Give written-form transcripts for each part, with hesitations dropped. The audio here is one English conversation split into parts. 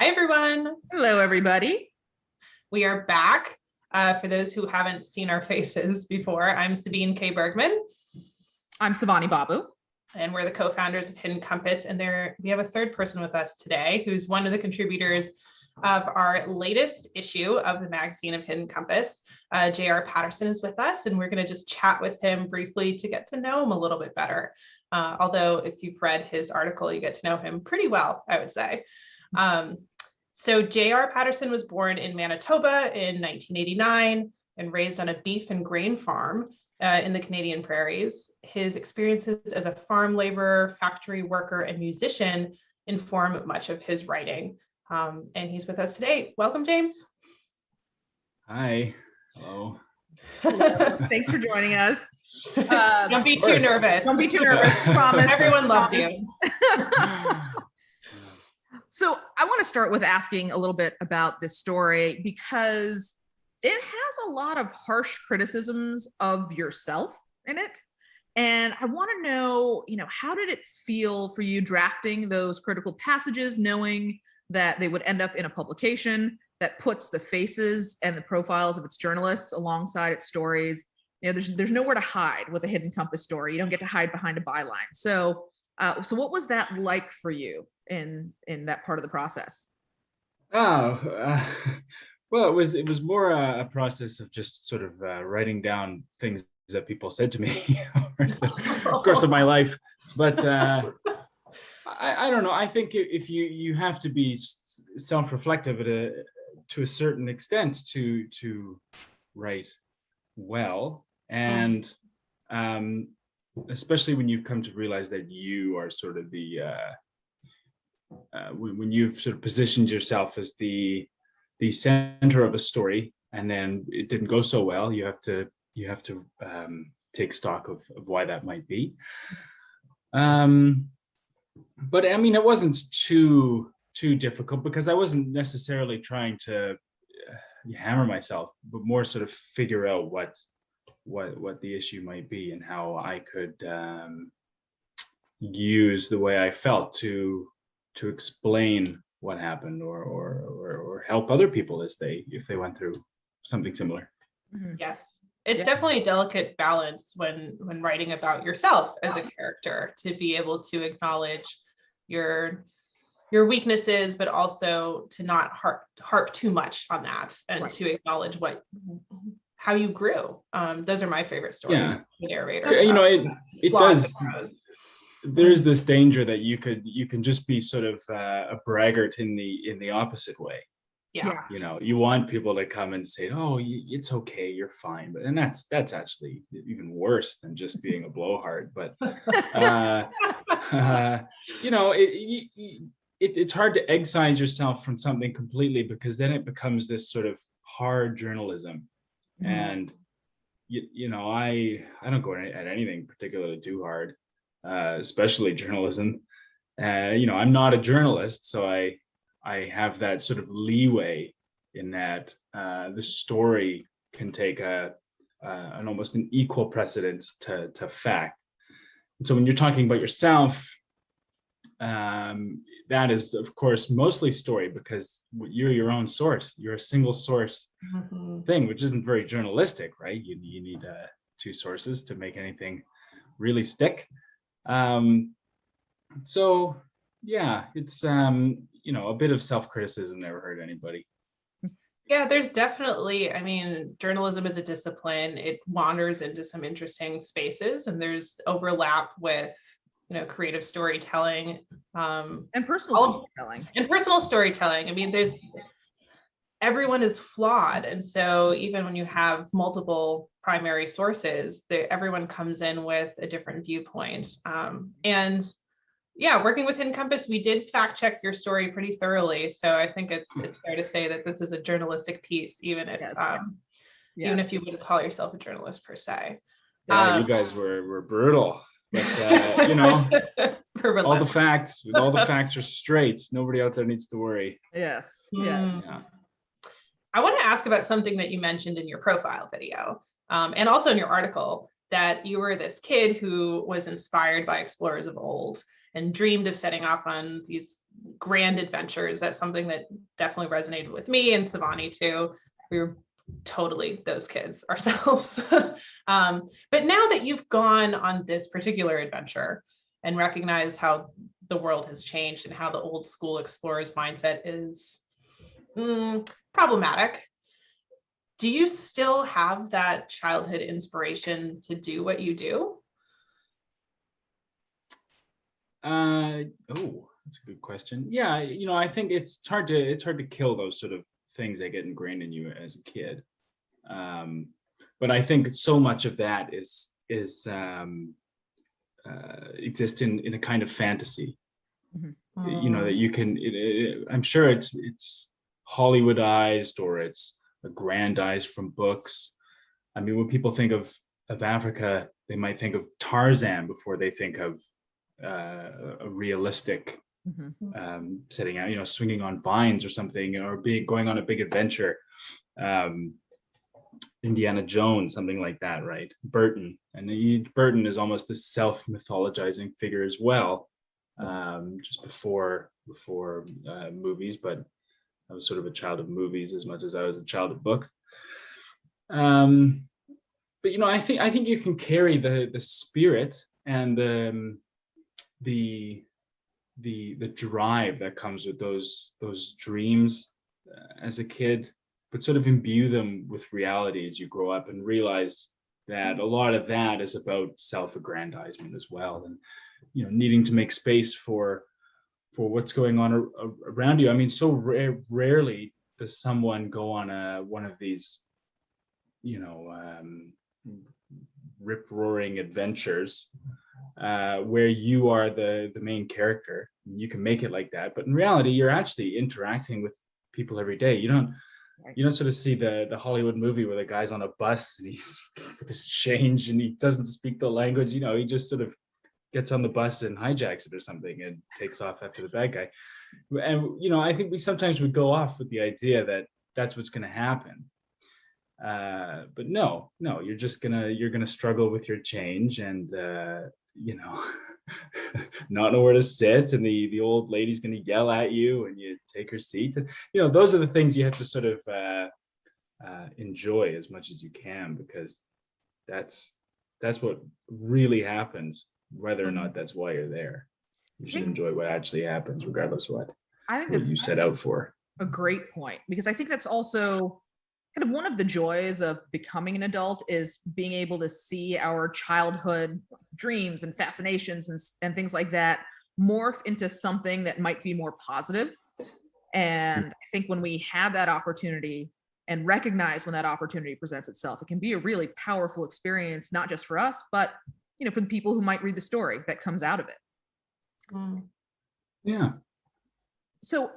Hi, everyone. Hello, everybody. We are back. For those who haven't seen our faces before, I'm Sabine K. Bergman. I'm Savani Babu. And we're the co-founders of Hidden Compass. And we have a third person with us today, who's one of the contributors of our latest issue of the magazine of Hidden Compass. J.R. Patterson is with us, and we're going to just chat with him briefly to get to know him a little bit better. Although if you've read his article, you get to know him pretty well, I would say. So J.R. Patterson was born in Manitoba in 1989 and raised on a beef and grain farm in the Canadian prairies. His experiences as a farm laborer, factory worker, and musician inform much of his writing. And he's with us today. Welcome, James. Hi. Hello. Hello. Thanks for joining us. Don't be too nervous. Don't be too nervous. Promise. Everyone loved you. So I want to start with asking a little bit about this story because it has a lot of harsh criticisms of yourself in it. And I want to know, how did it feel for you drafting those critical passages, knowing that they would end up in a publication that puts the faces and the profiles of its journalists alongside its stories? There's nowhere to hide with a Hidden Compass story. You don't get to hide behind a byline. So what was that like for you in that part of the process? Well, it was more a process of just sort of writing down things that people said to me over the course of my life. But I don't know. I think if you have to be self-reflective to a certain extent to write well, and especially when you've come to realize that you are sort of the when you've sort of positioned yourself as the center of a story, and then it didn't go so well, you have to take stock of why that might be. But I mean, it wasn't too difficult because I wasn't necessarily trying to hammer myself, but more sort of figure out what the issue might be and how I could use the way I felt to explain what happened or help other people if they went through something similar. Yes. It's definitely a delicate balance when writing about yourself as a character, to be able to acknowledge your weaknesses, but also to not harp too much on that, and to acknowledge how you grew. Those are my favorite stories. Yeah. The narrator. It does. There's this danger that you can just be sort of a braggart in the opposite way. Yeah. You want people to come and say, "Oh, it's okay, you're fine," and that's actually even worse than just being a blowhard. But it's hard to excise yourself from something completely, because then it becomes this sort of hard journalism. Mm-hmm. And I don't go at anything particularly too hard, especially journalism. I'm not a journalist, so I have that sort of leeway in that the story can take an almost an equal precedence to fact. And so when you're talking about yourself, that is, of course, mostly story, because you're your own source. You're a single source thing, which isn't very journalistic, right? You need two sources to make anything really stick. So yeah, it's a bit of self-criticism never hurt anybody. Yeah, there's definitely, journalism is a discipline. It wanders into some interesting spaces, and there's overlap with creative storytelling, and personal storytelling. Everyone is flawed, and so even when you have multiple primary sources, everyone comes in with a different viewpoint. And yeah, working with Hidden Compass, we did fact check your story pretty thoroughly. So I think it's fair to say that this is a journalistic piece, even if you wouldn't call yourself a journalist per se. Yeah, you guys were brutal, but all the facts are straight. Nobody out there needs to worry. Yes. Yeah. I want to ask about something that you mentioned in your profile video, and also in your article, that you were this kid who was inspired by explorers of old. and dreamed of setting off on these grand adventures. That's something that definitely resonated with me and Savani too. We were totally those kids ourselves. But now that you've gone on this particular adventure and recognized how the world has changed and how the old school explorer's mindset is problematic, do you still have that childhood inspiration to do what you do? That's a good question. Yeah, I think it's hard to kill those sort of things that get ingrained in you as a kid. But I think so much of that is exists in a kind of fantasy. Mm-hmm. That you can. I'm sure it's Hollywoodized or it's aggrandized from books. I mean, when people think of Africa, they might think of Tarzan before they think of a realistic setting out, swinging on vines or something, or going on a big adventure. Indiana Jones, something like that, right? Burton is almost this self-mythologizing figure as well, just before movies, but I was sort of a child of movies as much as I was a child of books. But I think you can carry the spirit and the drive that comes with those dreams as a kid, but sort of imbue them with reality as you grow up and realize that a lot of that is about self-aggrandizement as well, and needing to make space for what's going on around you. I mean, so rarely does someone go on one of these rip-roaring adventures where you are the main character. You can make it like that, but in reality you're actually interacting with people every day. You don't sort of see the Hollywood movie where the guy's on a bus and he's with his change and he doesn't speak the language. He just sort of gets on the bus and hijacks it or something and takes off after the bad guy. And I think we sometimes would go off with the idea that that's what's going to happen. But no, you're gonna struggle with your change and not know where to sit, and the old lady's gonna yell at you and you take her seat. Those are the things you have to sort of enjoy as much as you can, because that's what really happens, whether or not that's why you're there. You should enjoy what actually happens, regardless of what you set out for. A great point, because I think that's also kind of one of the joys of becoming an adult, is being able to see our childhood dreams and fascinations and things like that morph into something that might be more positive. And I think when we have that opportunity and recognize when that opportunity presents itself, it can be a really powerful experience, not just for us, but for the people who might read the story that comes out of it. Yeah. So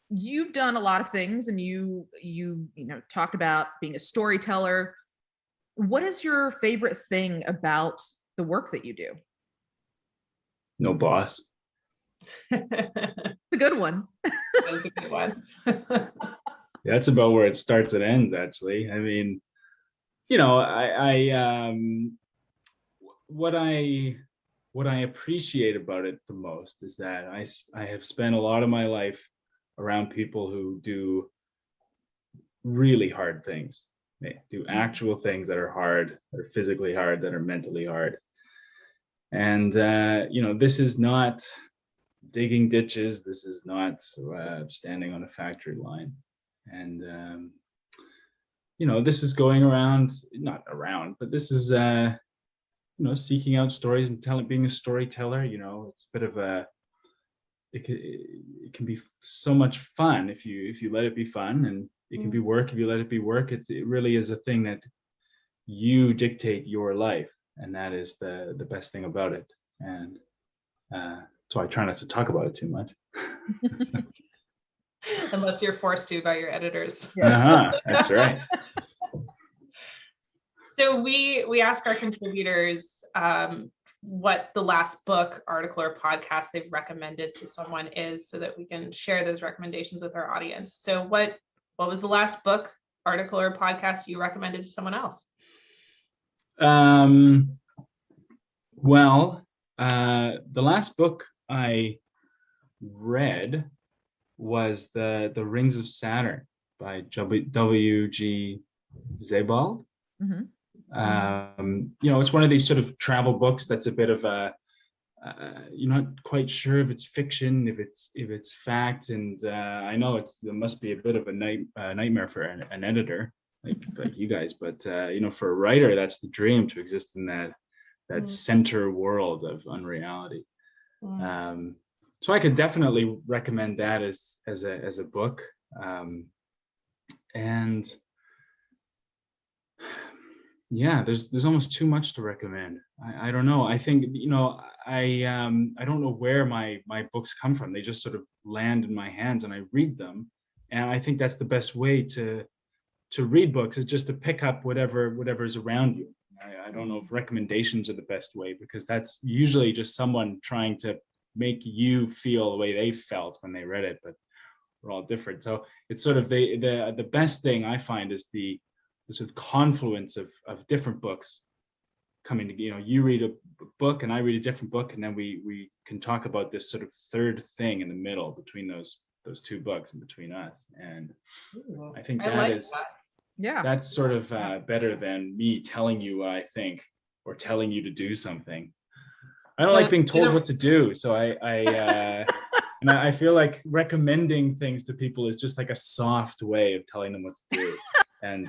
you've done a lot of things, and you talked about being a storyteller. What is your favorite thing about the work that you do? No boss. It's a good one. That's a good one. That's about where it starts and ends, actually. I mean, what I appreciate about it the most is that I have spent a lot of my life around people who do really hard things. They do actual things that are hard, that are physically hard, that are mentally hard. And this is not digging ditches. This is not standing on a factory line. And this is going around, not around, but this is seeking out stories and being a storyteller. It's a bit of it can be so much fun if you let it be fun, and it can be work if you let it be work. It really is a thing that you dictate your life, and that is the best thing about it. And so I try not to talk about it too much. Unless you're forced to by your editors. Yes. That's right. So we ask our contributors what the last book, article, or podcast they've recommended to someone is, so that we can share those recommendations with our audience. So what was the last book, article, or podcast you recommended to someone else? Well, the last book I read was the Rings of Saturn by W.G. Sebald. Mhm. It's one of these sort of travel books that's a bit of a you're not quite sure if it's fiction, if it's fact, and I know it must be a bit of a nightmare for an editor like you guys, but for a writer, that's the dream, to exist in that center world of unreality. So I could definitely recommend that as a book, and yeah, there's almost too much to recommend. I don't know. I think I don't know where my books come from. They just sort of land in my hands and I read them, and I think that's the best way to read books, is just to pick up whatever's around you. I don't know if recommendations are the best way, because that's usually just someone trying to make you feel the way they felt when they read it, but we're all different. So it's sort of the best thing I find is the sort of confluence of different books coming together. You read a book and I read a different book, and then we can talk about this sort of third thing in the middle between those two books and between us. And I think that's sort of better than me telling you what I think or telling you to do something. I don't like being told what to do, so and I feel like recommending things to people is just like a soft way of telling them what to do. And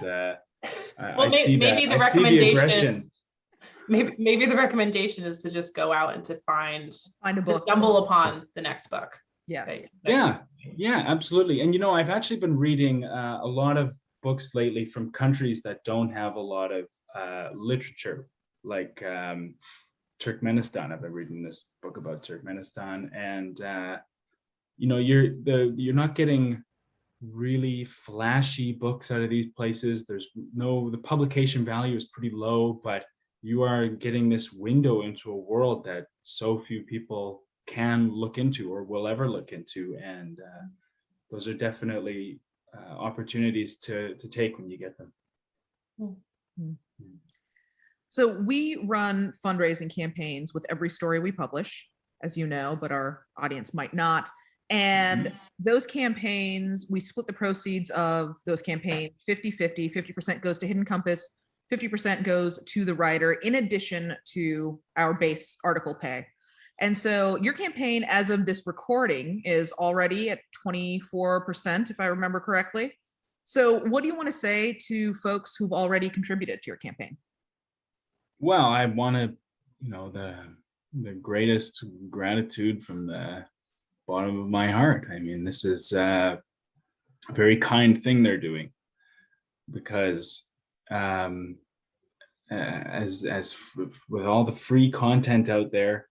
I see the aggression. Maybe the recommendation is to just go out and to find a book, to stumble upon the next book. Yes. Yeah, absolutely. And I've actually been reading a lot of books lately from countries that don't have a lot of literature, like Turkmenistan. I've been reading this book about Turkmenistan, and you're not getting really flashy books out of these places. The publication value is pretty low, but you are getting this window into a world that so few people can look into or will ever look into, and those are definitely opportunities to take when you get them. Mm-hmm. So we run fundraising campaigns with every story we publish, as you know, but our audience might not. And those campaigns, we split the proceeds of those campaigns 50-50. 50% goes to Hidden Compass, 50% goes to the writer, in addition to our base article pay. And so your campaign, as of this recording, is already at 24%, if I remember correctly. So what do you want to say to folks who've already contributed to your campaign? Well, I want to, the greatest gratitude from the bottom of my heart. I mean, this is a very kind thing they're doing, because with all the free content out there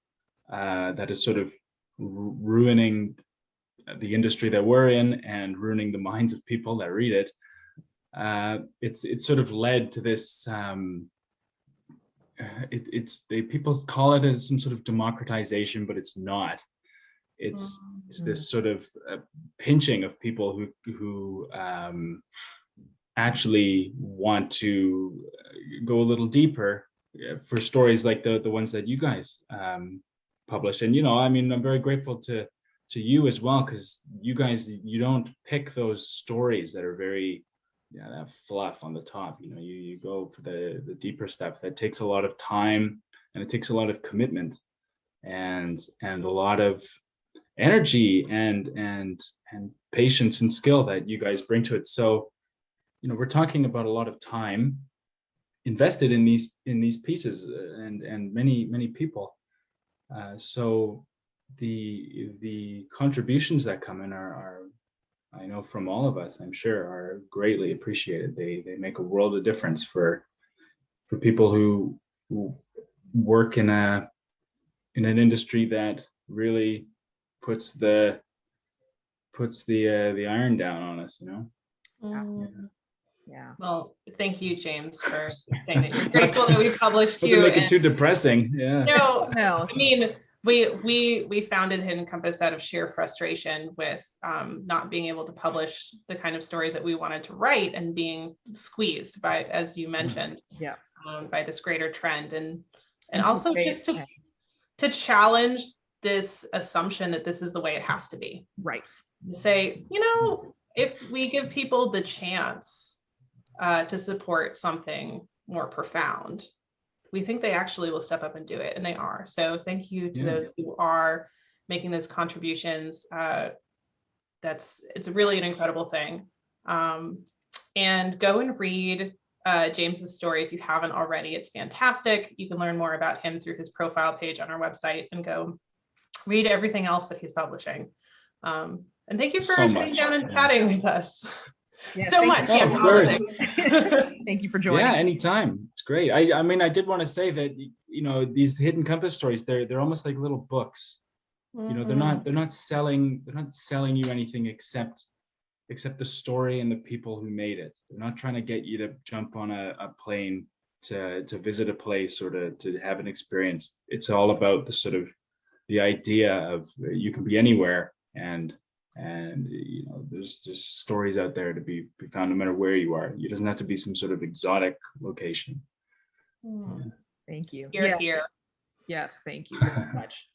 that is sort of ruining the industry that we're in and ruining the minds of people that read it, it's sort of led to this. People call it some sort of democratization, but it's not. It's this sort of pinching of people who actually want to go a little deeper for stories like the ones that you guys publish. And I'm very grateful to you as well, because you guys, you don't pick those stories that are very that fluff on the top. You go for the deeper stuff that takes a lot of time, and it takes a lot of commitment and a lot of energy and patience and skill that you guys bring to it. So we're talking about a lot of time invested in these pieces, and many people. So the contributions that come in are I know from all of us, I'm sure, are greatly appreciated. They make a world of difference for people who work in an industry that really puts the iron down on us. Yeah. Well, thank you, James, for saying that you're grateful that we published you. Doesn't make it too depressing. Yeah. No. I mean, we founded Hidden Compass out of sheer frustration with not being able to publish the kind of stories that we wanted to write, and being squeezed by, as you mentioned, by this greater trend, and also just to challenge this assumption that this is the way it has to be. Right. Say, if we give people the chance to support something more profound, we think they actually will step up and do it, and they are. So thank you to those who are making those contributions. It's really an incredible thing. And go and read James's story if you haven't already. It's fantastic. You can learn more about him through his profile page on our website, and go read everything else that he's publishing. And thank you for sitting down and chatting with us. Yeah, so much. Oh, Yes, of course. Thank you for joining. Yeah, anytime. It's great. I mean, I did want to say that, these hidden compass stories, they're almost like little books. They're not selling you anything except the story and the people who made it. They're not trying to get you to jump on a plane to visit a place or to have an experience. It's all about the sort of the idea of you can be anywhere, and there's stories out there to be found no matter where you are. It doesn't have to be some sort of exotic location. Thank you. Here. Yes, thank you very much.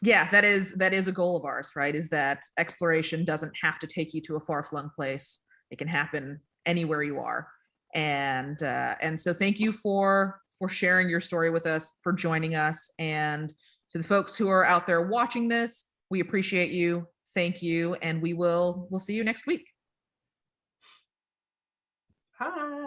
Yeah, that is a goal of ours, right? Is that exploration doesn't have to take you to a far-flung place. It can happen anywhere you are. And so thank you for sharing your story with us, for joining us. And to the folks who are out there watching this, we appreciate you. Thank you. And we'll see you next week. Bye.